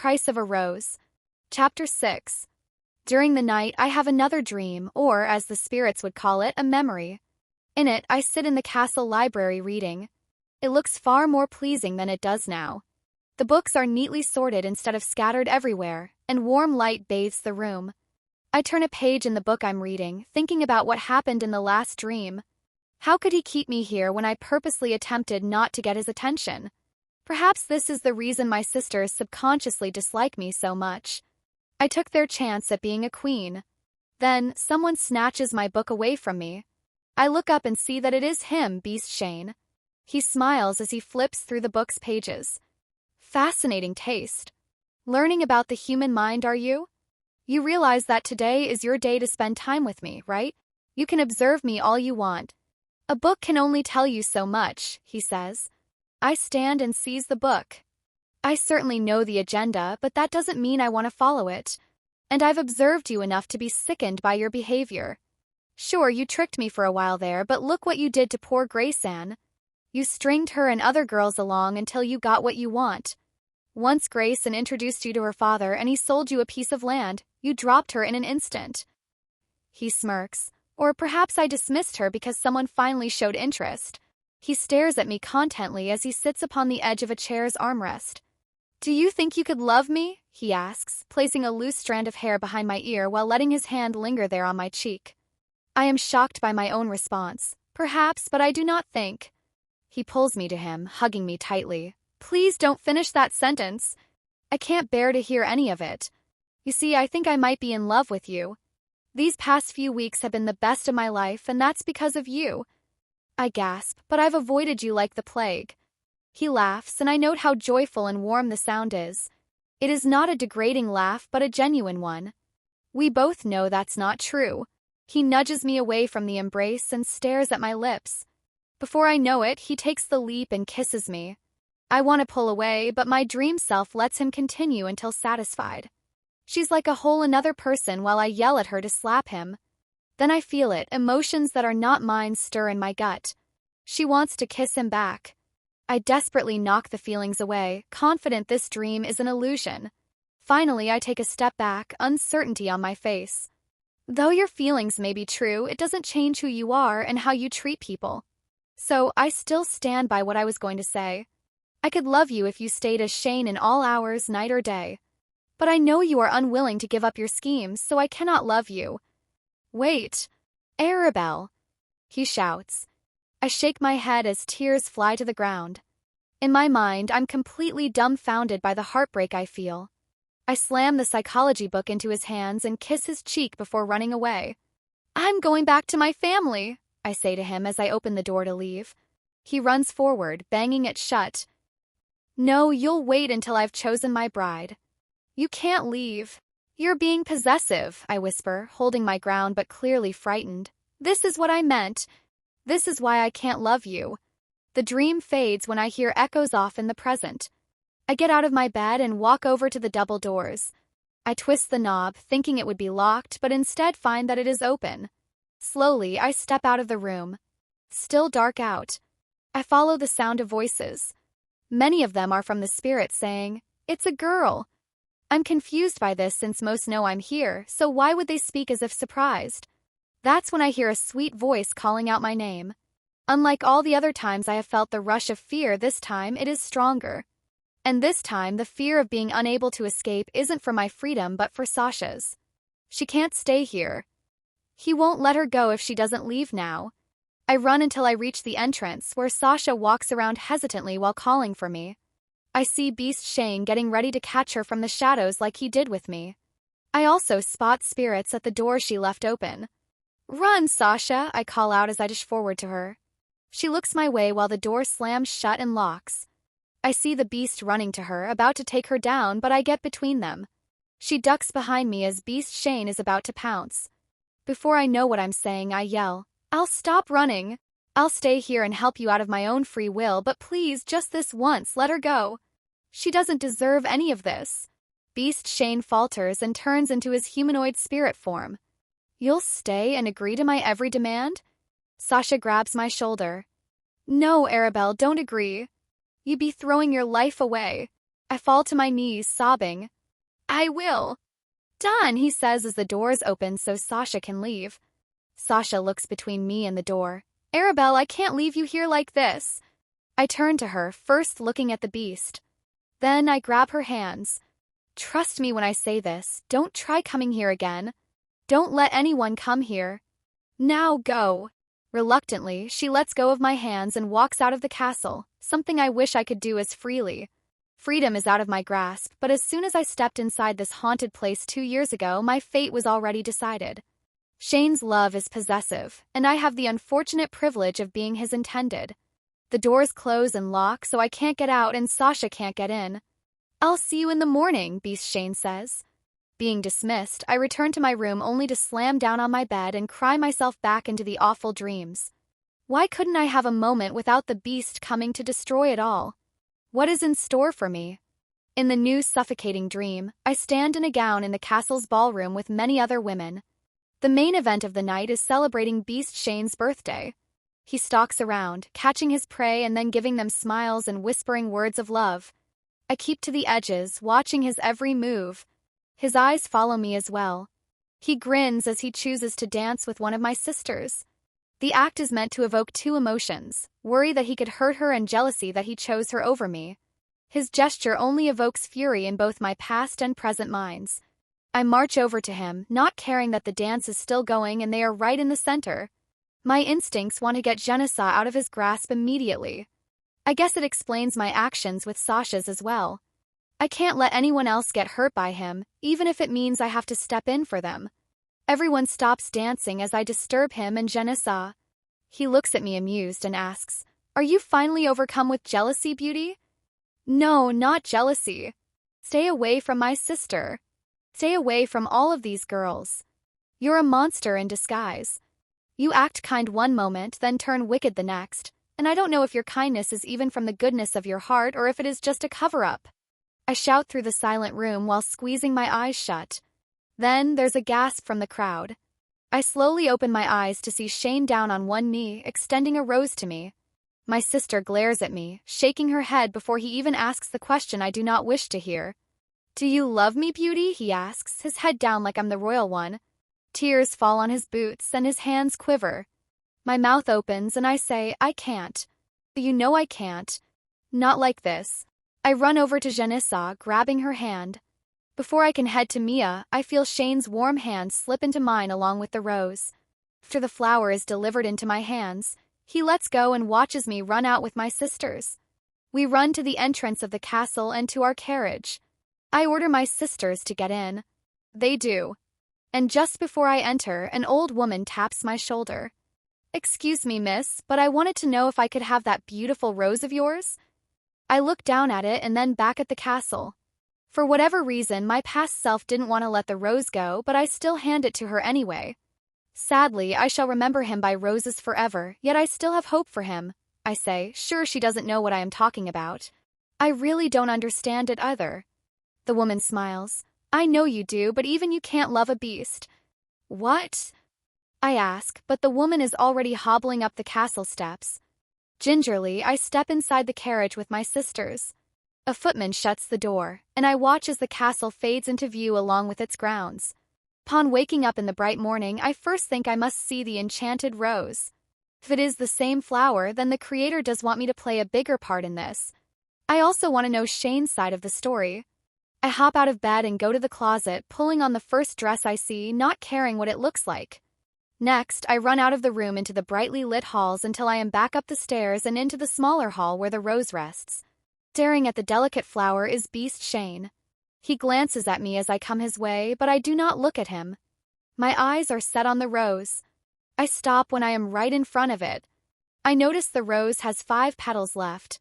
Price of a Rose. Chapter 6. During the night, I have another dream, or, as the spirits would call it, a memory. In it, I sit in the castle library reading. It looks far more pleasing than it does now. The books are neatly sorted instead of scattered everywhere, and warm light bathes the room. I turn a page in the book I'm reading, thinking about what happened in the last dream. How could he keep me here when I purposely attempted not to get his attention? Perhaps this is the reason my sisters subconsciously dislike me so much. I took their chance at being a queen. Then, someone snatches my book away from me. I look up and see that it is him, Beast Shane. He smiles as he flips through the book's pages. Fascinating taste. Learning about the human mind, are you? You realize that today is your day to spend time with me, right? You can observe me all you want. A book can only tell you so much, he says. I stand and seize the book. I certainly know the agenda, but that doesn't mean I want to follow it. And I've observed you enough to be sickened by your behavior. Sure, you tricked me for a while there, but look what you did to poor Grace Ann. You stringed her and other girls along until you got what you want. Once Grayson introduced you to her father and he sold you a piece of land, you dropped her in an instant. He smirks. Or perhaps I dismissed her because someone finally showed interest. He stares at me contently as he sits upon the edge of a chair's armrest. Do you think you could love me? He asks, placing a loose strand of hair behind my ear while letting his hand linger there on my cheek. I am shocked by my own response. Perhaps, but I do not think. He pulls me to him, hugging me tightly. Please don't finish that sentence. I can't bear to hear any of it. You see, I think I might be in love with you. These past few weeks have been the best of my life, and that's because of you. I gasp, but I've avoided you like the plague. He laughs, and I note how joyful and warm the sound is. It is not a degrading laugh, but a genuine one. We both know that's not true. He nudges me away from the embrace and stares at my lips. Before I know it, he takes the leap and kisses me. I want to pull away, but my dream self lets him continue until satisfied. She's like a whole another person while I yell at her to slap him. Then I feel it, emotions that are not mine stir in my gut. She wants to kiss him back. I desperately knock the feelings away, confident this dream is an illusion. Finally, I take a step back, uncertainty on my face. Though your feelings may be true, it doesn't change who you are and how you treat people. So, I still stand by what I was going to say. I could love you if you stayed as Shane in all hours, night or day. But I know you are unwilling to give up your schemes, so I cannot love you. Wait. Arabelle, he shouts. I shake my head as tears fly to the ground. In my mind, I'm completely dumbfounded by the heartbreak I feel. I slam the psychology book into his hands and kiss his cheek before running away. I'm going back to my family, I say to him as I open the door to leave. He runs forward, banging it shut. No, you'll wait until I've chosen my bride. You can't leave. You're being possessive, I whisper, holding my ground but clearly frightened. This is what I meant. This is why I can't love you. The dream fades when I hear echoes off in the present. I get out of my bed and walk over to the double doors. I twist the knob, thinking it would be locked, but instead find that it is open. Slowly, I step out of the room. Still dark out. I follow the sound of voices. Many of them are from the spirits saying, "It's a girl." I'm confused by this since most know I'm here, so why would they speak as if surprised? That's when I hear a sweet voice calling out my name. Unlike all the other times I have felt the rush of fear, this time it is stronger. And this time, the fear of being unable to escape isn't for my freedom but for Sasha's. She can't stay here. He won't let her go if she doesn't leave now. I run until I reach the entrance, where Sasha walks around hesitantly while calling for me. I see Beast Shane getting ready to catch her from the shadows like he did with me. I also spot spirits at the door she left open. Run, Sasha, I call out as I dash forward to her. She looks my way while the door slams shut and locks. I see the beast running to her, about to take her down, but I get between them. She ducks behind me as Beast Shane is about to pounce. Before I know what I'm saying, I yell, I'll stop running. I'll stay here and help you out of my own free will, but please, just this once, let her go. She doesn't deserve any of this. Beast Shane falters and turns into his humanoid spirit form. You'll stay and agree to my every demand? Sasha grabs my shoulder. No, Arabelle, don't agree. You'd be throwing your life away. I fall to my knees, sobbing. I will. Done, he says as the doors open so Sasha can leave. Sasha looks between me and the door. Arabelle, I can't leave you here like this. I turn to her, first looking at the beast. Then I grab her hands. Trust me when I say this, don't try coming here again. Don't let anyone come here. Now go. Reluctantly, she lets go of my hands and walks out of the castle, something I wish I could do as freely. Freedom is out of my grasp, but as soon as I stepped inside this haunted place 2 years ago, my fate was already decided. Shane's love is possessive, and I have the unfortunate privilege of being his intended. The doors close and lock, so I can't get out and Sasha can't get in. I'll see you in the morning, Beast Shane says. Being dismissed, I return to my room only to slam down on my bed and cry myself back into the awful dreams. Why couldn't I have a moment without the beast coming to destroy it all? What is in store for me? In the new suffocating dream, I stand in a gown in the castle's ballroom with many other women. The main event of the night is celebrating Beast Shane's birthday. He stalks around, catching his prey and then giving them smiles and whispering words of love. I keep to the edges, watching his every move. His eyes follow me as well. He grins as he chooses to dance with one of my sisters. The act is meant to evoke two emotions, worry that he could hurt her and jealousy that he chose her over me. His gesture only evokes fury in both my past and present minds. I march over to him, not caring that the dance is still going and they are right in the center. My instincts want to get Genessa out of his grasp immediately. I guess it explains my actions with Sasha's as well. I can't let anyone else get hurt by him, even if it means I have to step in for them. Everyone stops dancing as I disturb him and Genessa. He looks at me amused and asks, "Are you finally overcome with jealousy, Beauty?" No, not jealousy. Stay away from my sister. Stay away from all of these girls. You're a monster in disguise. You act kind one moment, then turn wicked the next, and I don't know if your kindness is even from the goodness of your heart or if it is just a cover-up. I shout through the silent room while squeezing my eyes shut. Then there's a gasp from the crowd. I slowly open my eyes to see Shane down on one knee, extending a rose to me. My sister glares at me, shaking her head before he even asks the question I do not wish to hear. "Do you love me, Beauty?" he asks, his head down like I'm the royal one. Tears fall on his boots and his hands quiver. My mouth opens and I say, "I can't." "You know I can't. Not like this." I run over to Genessa, grabbing her hand. Before I can head to Mia, I feel Shane's warm hand slip into mine along with the rose. After the flower is delivered into my hands, he lets go and watches me run out with my sisters. We run to the entrance of the castle and to our carriage. I order my sisters to get in. They do. And just before I enter, an old woman taps my shoulder. "Excuse me, miss, but I wanted to know if I could have that beautiful rose of yours?" I look down at it and then back at the castle. For whatever reason, my past self didn't want to let the rose go, but I still hand it to her anyway. Sadly, I shall remember him by roses forever, yet I still have hope for him, I say, sure she doesn't know what I am talking about. I really don't understand it either. The woman smiles. "I know you do, but even you can't love a beast." "What?" I ask, but the woman is already hobbling up the castle steps. Gingerly, I step inside the carriage with my sisters. A footman shuts the door, and I watch as the castle fades into view along with its grounds. Upon waking up in the bright morning, I first think I must see the enchanted rose. If it is the same flower, then the creator does want me to play a bigger part in this. I also want to know Shane's side of the story. I hop out of bed and go to the closet, pulling on the first dress I see, not caring what it looks like. Next, I run out of the room into the brightly lit halls until I am back up the stairs and into the smaller hall where the rose rests. Staring at the delicate flower is Beast Shane. He glances at me as I come his way, but I do not look at him. My eyes are set on the rose. I stop when I am right in front of it. I notice the rose has 5 petals left.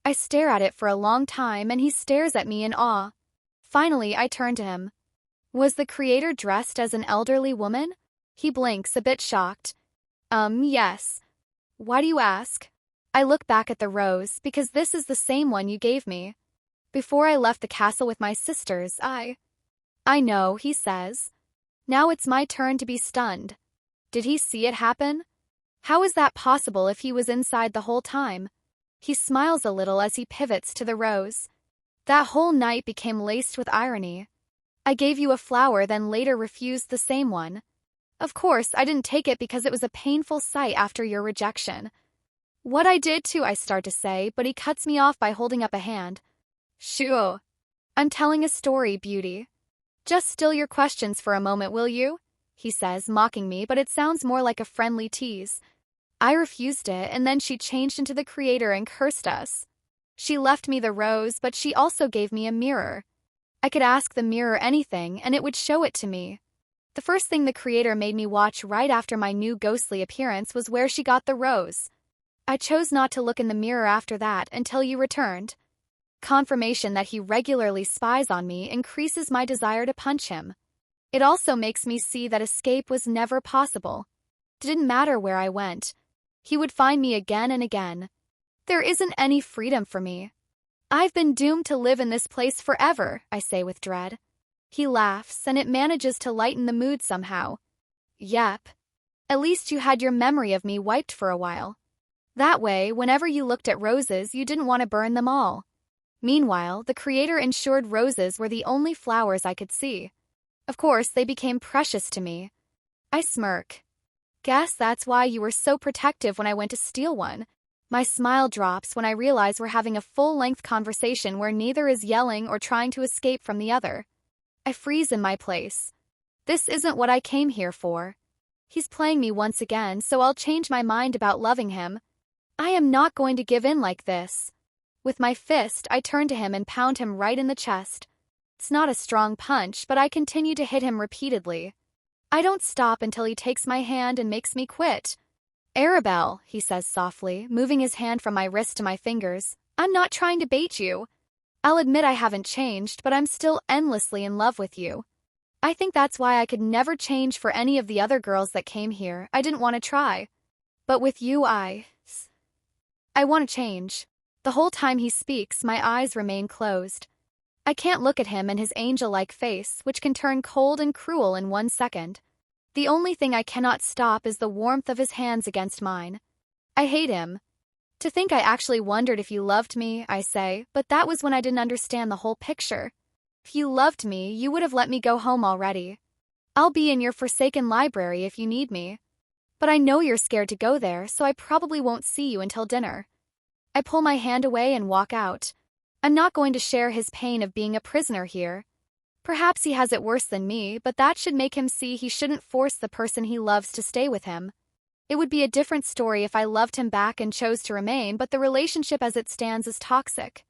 I stare at it for a long time and he stares at me in awe. Finally, I turn to him. Was the creator dressed as an elderly woman? He blinks, a bit shocked. Yes. Why do you ask? I look back at the rose, because this is the same one you gave me. Before I left the castle with my sisters, I know, he says. Now it's my turn to be stunned. Did he see it happen? How is that possible if he was inside the whole time? He smiles a little as he pivots to the rose. That whole night became laced with irony. I gave you a flower, then later refused the same one. Of course, I didn't take it because it was a painful sight after your rejection. What I did too, I start to say, but he cuts me off by holding up a hand. Shoo. I'm telling a story, beauty. Just still your questions for a moment, will you? He says, mocking me, but it sounds more like a friendly tease. I refused it, and then she changed into the creator and cursed us. She left me the rose, but she also gave me a mirror. I could ask the mirror anything, and it would show it to me. The first thing the creator made me watch right after my new ghostly appearance was where she got the rose. I chose not to look in the mirror after that until you returned. Confirmation that he regularly spies on me increases my desire to punch him. It also makes me see that escape was never possible. It didn't matter where I went. He would find me again and again. There isn't any freedom for me. I've been doomed to live in this place forever, I say with dread. He laughs, and it manages to lighten the mood somehow. Yep. At least you had your memory of me wiped for a while. That way, whenever you looked at roses, you didn't want to burn them all. Meanwhile, the creator ensured roses were the only flowers I could see. Of course, they became precious to me. I smirk. Guess that's why you were so protective when I went to steal one. My smile drops when I realize we're having a full-length conversation where neither is yelling or trying to escape from the other. I freeze in my place. This isn't what I came here for. He's playing me once again, so I'll change my mind about loving him. I am not going to give in like this. With my fist, I turn to him and pound him right in the chest. It's not a strong punch, but I continue to hit him repeatedly. I don't stop until he takes my hand and makes me quit. Arabelle, he says softly, moving his hand from my wrist to my fingers, I'm not trying to bait you. I'll admit I haven't changed, but I'm still endlessly in love with you. I think that's why I could never change for any of the other girls that came here. I didn't want to try. But with you, I want to change. The whole time he speaks, my eyes remain closed. I can't look at him and his angel-like face, which can turn cold and cruel in 1 second. The only thing I cannot stop is the warmth of his hands against mine. I hate him. To think I actually wondered if you loved me, I say, but that was when I didn't understand the whole picture. If you loved me, you would have let me go home already. I'll be in your forsaken library if you need me. But I know you're scared to go there, so I probably won't see you until dinner. I pull my hand away and walk out. I'm not going to share his pain of being a prisoner here. Perhaps he has it worse than me, but that should make him see he shouldn't force the person he loves to stay with him. It would be a different story if I loved him back and chose to remain, but the relationship as it stands is toxic.